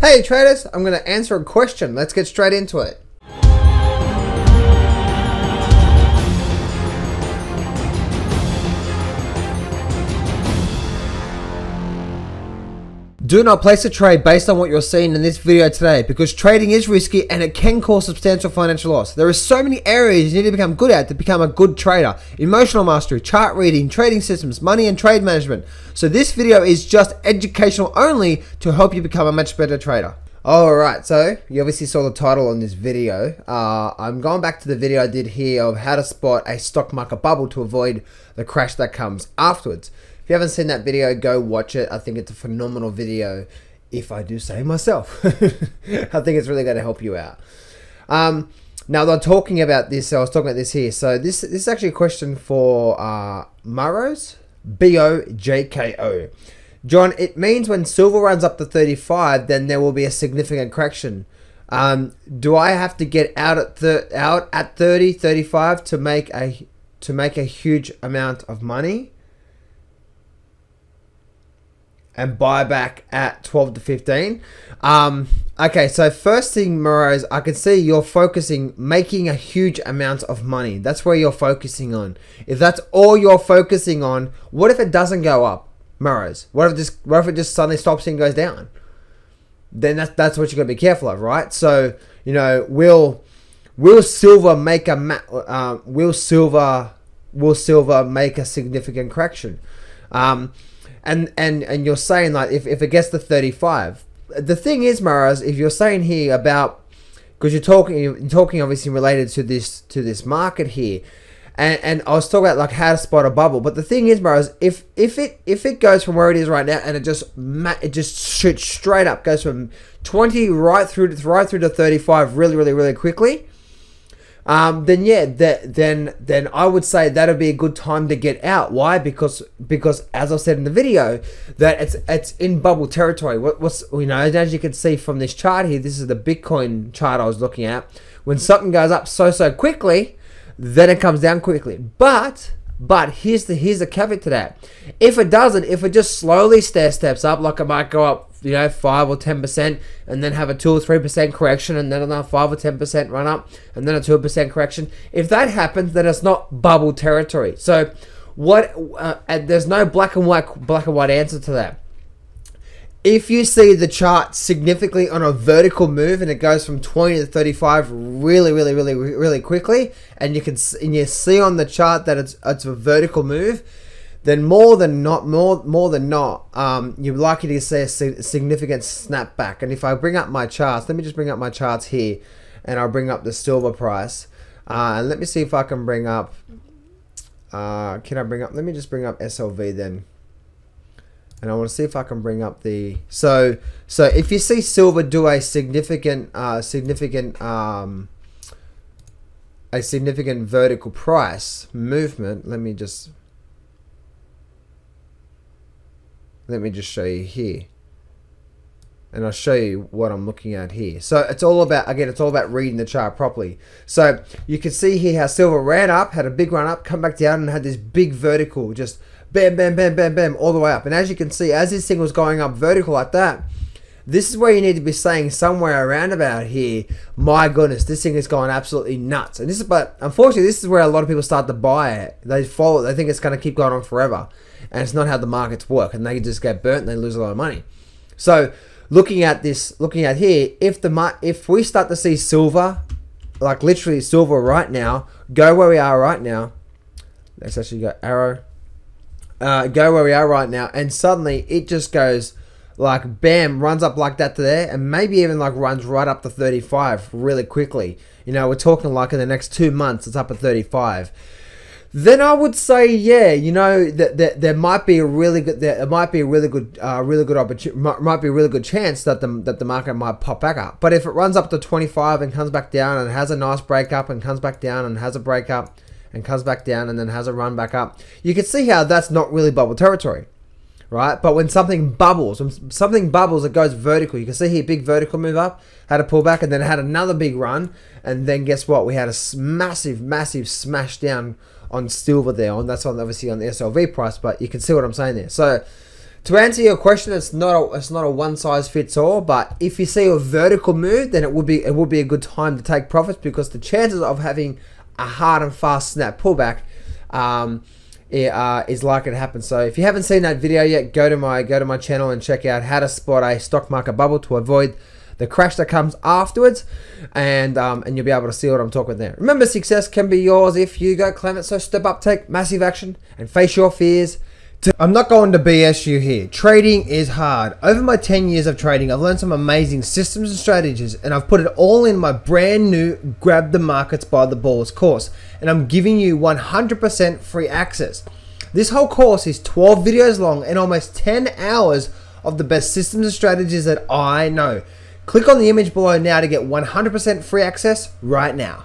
Hey traders, I'm going to answer a question. Let's get straight into it. Do not place a trade based on what you're seeing in this video today, because trading is risky and it can cause substantial financial loss. There are so many areas you need to become good at to become a good trader. Emotional mastery, chart reading, trading systems, money and trade management. So this video is just educational only to help you become a much better trader. Alright, so you obviously saw the title on this video. I'm going back to the video I did here of how to spot a stock market bubble to avoid the crash that comes afterwards. If you haven't seen that video, go watch it. I think it's a phenomenal video, if I do say myself. I think it's really going to help you out. Now, they're talking about this. I was talking about this here. So this is actually a question for Maros, B-O-J-K-O. John, it means when silver runs up to 35, then there will be a significant correction. Do I have to get out at 30, 35 to make a huge amount of money? And buy back at 12 to 15. Okay, so first thing, Moros, I can see you're focusing, making a huge amount of money. That's where you're focusing on. If that's all you're focusing on, what if it doesn't go up, Moros? What if it just suddenly stops and goes down? Then that's what you got to be careful of, right? So, you know, will silver make a will silver make a significant correction? And you're saying, like, if it gets to 35, the thing is, Maras, if you're saying here about, because you're talking obviously related to this market here, and I was talking about like how to spot a bubble. But the thing is, Maras, if it goes from where it is right now and it just shoots straight up, goes from 20 right through to 35 really quickly. Then yeah, then I would say that'll be a good time to get out. Why? Because as I said in the video, that it's in bubble territory. What's you know, as you can see from this chart here, this is the Bitcoin chart I was looking at. When something goes up so quickly, then it comes down quickly. But here's the caveat to that. If it doesn't, if it just slowly steps up, like it might go up, you know, 5 or 10%, and then have a 2 or 3% correction, and then another 5 or 10% run up, and then a 2% correction. If that happens, then it's not bubble territory. So there's no black and white answer to that. If you see the chart significantly on a vertical move and it goes from 20 to 35 really quickly, and you see on the chart that it's a vertical move, then more than not, you're likely to see a significant snapback. And if I bring up my charts, let me just bring up my charts here, and I'll bring up the silver price. And let me see if I can bring up. Let me just bring up SLV then. And I want to see if I can bring up the so if you see silver do a significant vertical price movement, let me just show you here, and I'll show you what I'm looking at here. So it's all about, again, it's all about reading the chart properly. So you can see here how silver ran up, had a big run up, come back down, and had this big vertical, just bam, all the way up. And as you can see, as this thing was going up vertical like that, this is where you need to be saying somewhere around about here, my goodness, this thing is going absolutely nuts. And but unfortunately, this is where a lot of people start to buy it. They think it's going to keep going on forever. And it's not how the markets work, and they just get burnt and they lose a lot of money. So looking at here, if we start to see silver, like literally silver right now, go where we are right now. Let's actually go arrow. Go where we are right now, and suddenly it just goes like bam, runs up like that to there, and maybe even like runs right up to 35 really quickly. You know, we're talking like in the next 2 months it's up at 35. Then I would say, yeah, you know, that there might be a really good opportunity, might be a really good chance that the market might pop back up. But if it runs up to 25 and comes back down and has a nice break up and comes back down and has a break up and comes back down and then has a run back up, you can see how that's not really bubble territory, right? But when something bubbles, it goes vertical. You can see here, big vertical move up, had a pullback, and then had another big run, and then guess what? We had a massive smash down on silver there. That's obviously on the SLV price, but you can see what I'm saying there. So To answer your question, it's not a one size fits all. But if you see a vertical move, then it would be a good time to take profits, because the chances of having a hard and fast snap pullback is likely to happen. So if you haven't seen that video yet, go to my channel and check out how to spot a stock market bubble to avoid the crash that comes afterwards, and you'll be able to see what I'm talking there. Remember, success can be yours if you go claim it. So step up, take massive action, and face your fears. I'm not going to BS you here. Trading is hard. Over my 10 years of trading, I've learned some amazing systems and strategies, and I've put it all in my brand new Grab the Markets by the Balls course, and I'm giving you 100% free access. This whole course is 12 videos long and almost 10 hours of the best systems and strategies that I know. Click on the image below now to get 100% free access right now.